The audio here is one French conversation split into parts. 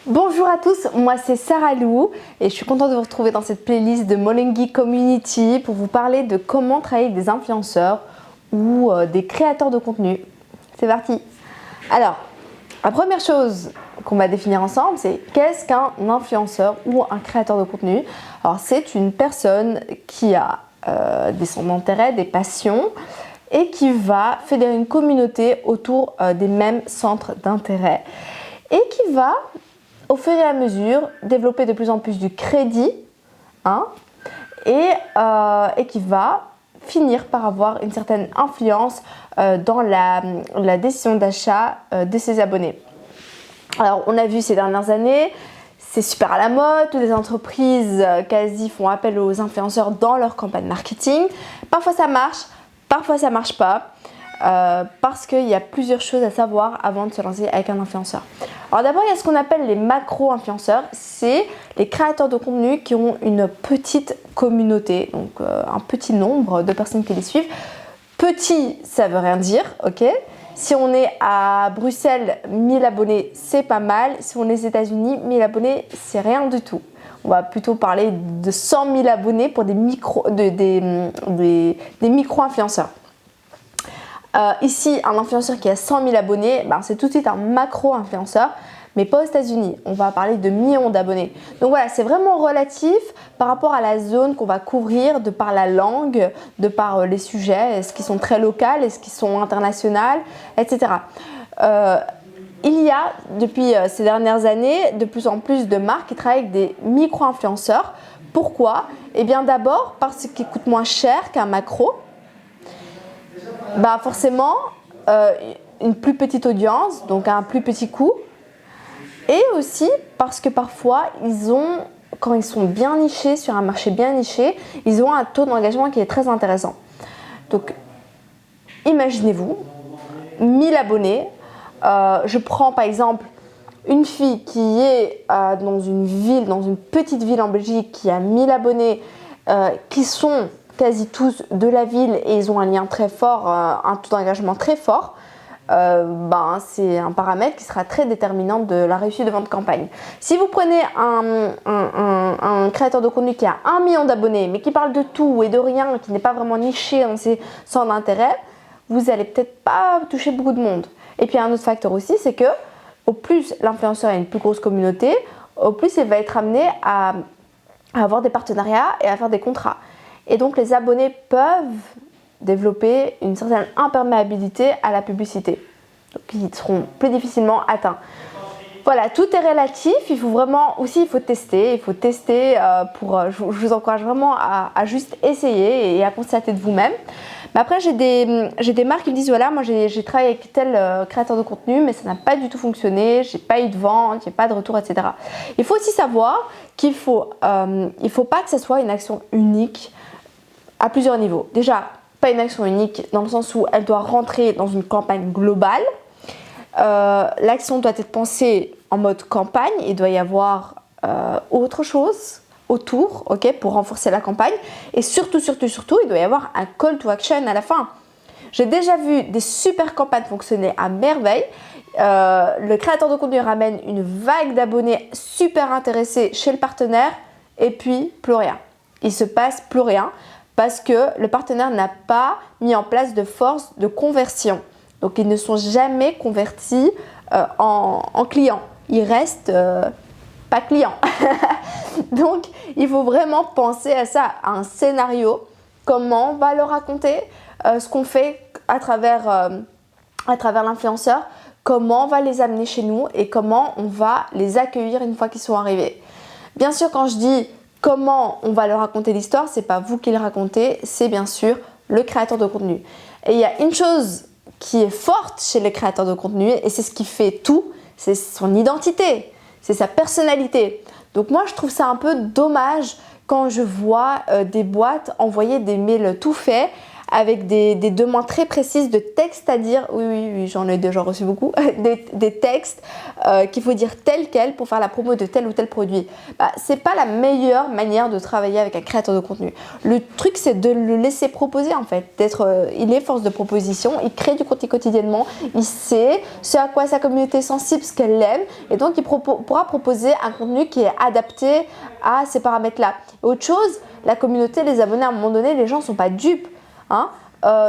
Bonjour à tous, moi c'est Sarah Lou et je suis contente de vous retrouver dans cette playlist de Molengi Community pour vous parler de comment travailler avec des influenceurs ou des créateurs de contenu. C'est parti. Alors, la première chose qu'on va définir ensemble, c'est qu'est-ce qu'un influenceur ou un créateur de contenu. Alors, c'est une personne qui a des centres d'intérêt, des passions et qui va fédérer une communauté autour des mêmes centres d'intérêt et qui va au fur et à mesure développer de plus en plus du crédit et qui va finir par avoir une certaine influence dans la décision d'achat de ses abonnés. Alors on a vu ces dernières années, c'est super à la mode, toutes les entreprises quasi font appel aux influenceurs dans leur campagne marketing. Parfois ça marche, parfois ça marche pas. Parce qu'il y a plusieurs choses à savoir avant de se lancer avec un influenceur. Alors d'abord, il y a ce qu'on appelle les macro-influenceurs. C'est les créateurs de contenu qui ont une petite communauté, donc un petit nombre de personnes qui les suivent. Petit, ça veut rien dire, ok? Si on est à Bruxelles, 1000 abonnés, c'est pas mal. Si on est aux États-Unis, 1000 abonnés, c'est rien du tout. On va plutôt parler de 100 000 abonnés pour des micro-influenceurs. Ici, un influenceur qui a 100 000 abonnés, c'est tout de suite un macro-influenceur, mais pas aux États-Unis. On va parler de millions d'abonnés. Donc voilà, c'est vraiment relatif par rapport à la zone qu'on va couvrir, de par la langue, de par les sujets, est-ce qu'ils sont très locaux, est-ce qu'ils sont internationaux, etc. Il y a, depuis ces dernières années, de plus en plus de marques qui travaillent avec des micro-influenceurs. Pourquoi? Eh bien d'abord parce qu'ils coûtent moins cher qu'un macro. Forcément, une plus petite audience, donc un plus petit coût. Et aussi parce que parfois, quand ils sont bien nichés, sur un marché bien niché, ils ont un taux d'engagement qui est très intéressant. Donc, imaginez-vous, 1000 abonnés. Je prends par exemple une fille qui est dans une petite ville en Belgique, qui a 1000 abonnés, qui sont quasi tous de la ville et ils ont un lien très fort, un taux d'engagement très fort, c'est un paramètre qui sera très déterminant de la réussite de votre campagne. Si vous prenez un créateur de contenu qui a 1 million d'abonnés mais qui parle de tout et de rien, qui n'est pas vraiment niché dans ses centres d'intérêt, vous n'allez peut-être pas toucher beaucoup de monde. Et puis un autre facteur aussi, c'est que au plus l'influenceur a une plus grosse communauté, au plus il va être amené à avoir des partenariats et à faire des contrats. Et donc les abonnés peuvent développer une certaine imperméabilité à la publicité. Donc ils seront plus difficilement atteints. Voilà, tout est relatif, il faut tester. Je vous encourage vraiment à juste essayer et à constater de vous-même. Mais après, j'ai des marques qui me disent, voilà, moi j'ai travaillé avec tel créateur de contenu, mais ça n'a pas du tout fonctionné, j'ai pas eu de vente, j'ai pas de retour, etc. Il faut aussi savoir qu'il faut pas que ce soit une action unique à plusieurs niveaux. Déjà, pas une action unique dans le sens où elle doit rentrer dans une campagne globale. L'action doit être pensée en mode campagne. Il doit y avoir autre chose autour, pour renforcer la campagne. Et surtout, il doit y avoir un call to action à la fin. J'ai déjà vu des super campagnes fonctionner à merveille. Le créateur de contenu ramène une vague d'abonnés super intéressés chez le partenaire et puis plus rien. Il se passe plus rien parce que le partenaire n'a pas mis en place de force de conversion. Donc ils ne sont jamais convertis en clients. Ils restent pas clients. Donc il faut vraiment penser à ça, à un scénario. Comment on va leur raconter ce qu'on fait à travers l'influenceur, comment on va les amener chez nous et comment on va les accueillir une fois qu'ils sont arrivés. Bien sûr, quand je dis comment on va leur raconter l'histoire, c'est pas vous qui le racontez, c'est bien sûr le créateur de contenu. Et il y a une chose qui est forte chez les créateurs de contenu et c'est ce qui fait tout, c'est son identité, c'est sa personnalité. Donc moi je trouve ça un peu dommage quand je vois des boîtes envoyer des mails tout faits avec des demandes très précises de textes à dire. Oui, j'en ai déjà reçu beaucoup. des textes qu'il faut dire tel quel pour faire la promo de tel ou tel produit. C'est pas la meilleure manière de travailler avec un créateur de contenu. Le truc, c'est de le laisser proposer en fait. Il est force de proposition, il crée du contenu quotidiennement, il sait ce à quoi sa communauté est sensible, ce qu'elle aime, et donc il pourra proposer un contenu qui est adapté à ces paramètres-là. Autre chose, la communauté, les abonnés, à un moment donné, les gens ne sont pas dupes. Hein.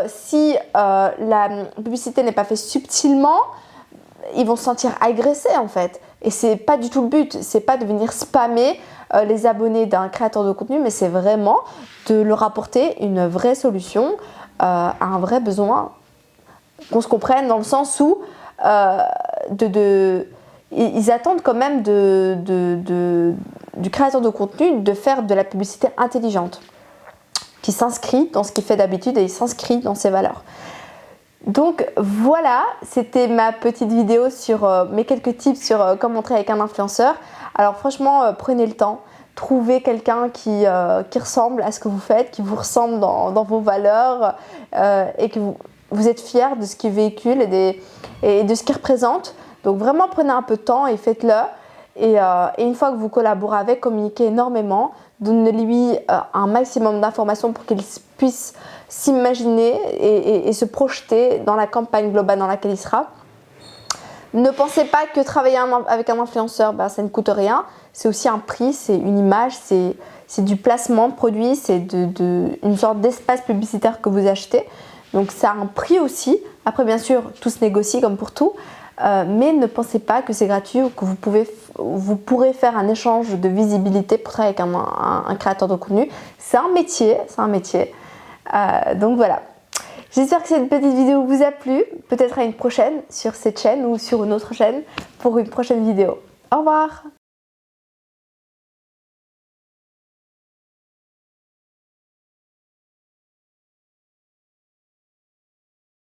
Si la publicité n'est pas faite subtilement, ils vont se sentir agressés en fait. Et c'est pas du tout le but. C'est pas de venir spammer les abonnés d'un créateur de contenu, mais c'est vraiment de leur apporter une vraie solution à un vrai besoin. Qu'on se comprenne dans le sens où ils attendent quand même du créateur de contenu de faire de la publicité intelligente, qui s'inscrit dans ce qu'il fait d'habitude et il s'inscrit dans ses valeurs. Donc voilà, c'était ma petite vidéo sur mes quelques tips sur comment travailler avec un influenceur. Alors franchement, prenez le temps, trouvez quelqu'un qui ressemble à ce que vous faites, qui vous ressemble dans vos valeurs et que vous êtes fiers de ce qu'il véhicule et de ce qu'il représente. Donc vraiment prenez un peu de temps et faites-le. Et une fois que vous collaborez avec, communiquez énormément, donnez-lui un maximum d'informations pour qu'il puisse s'imaginer et se projeter dans la campagne globale dans laquelle il sera. Ne pensez pas que travailler avec un influenceur, ça ne coûte rien. C'est aussi un prix, c'est une image, c'est du placement de produit, c'est une sorte d'espace publicitaire que vous achetez. Donc ça a un prix aussi. Après bien sûr, tout se négocie comme pour tout. Mais ne pensez pas que c'est gratuit ou que vous pourrez faire un échange de visibilité pour travailler avec un créateur de contenu. C'est un métier, donc voilà. J'espère que cette petite vidéo vous a plu. Peut-être à une prochaine sur cette chaîne ou sur une autre chaîne pour une prochaine vidéo. Au revoir!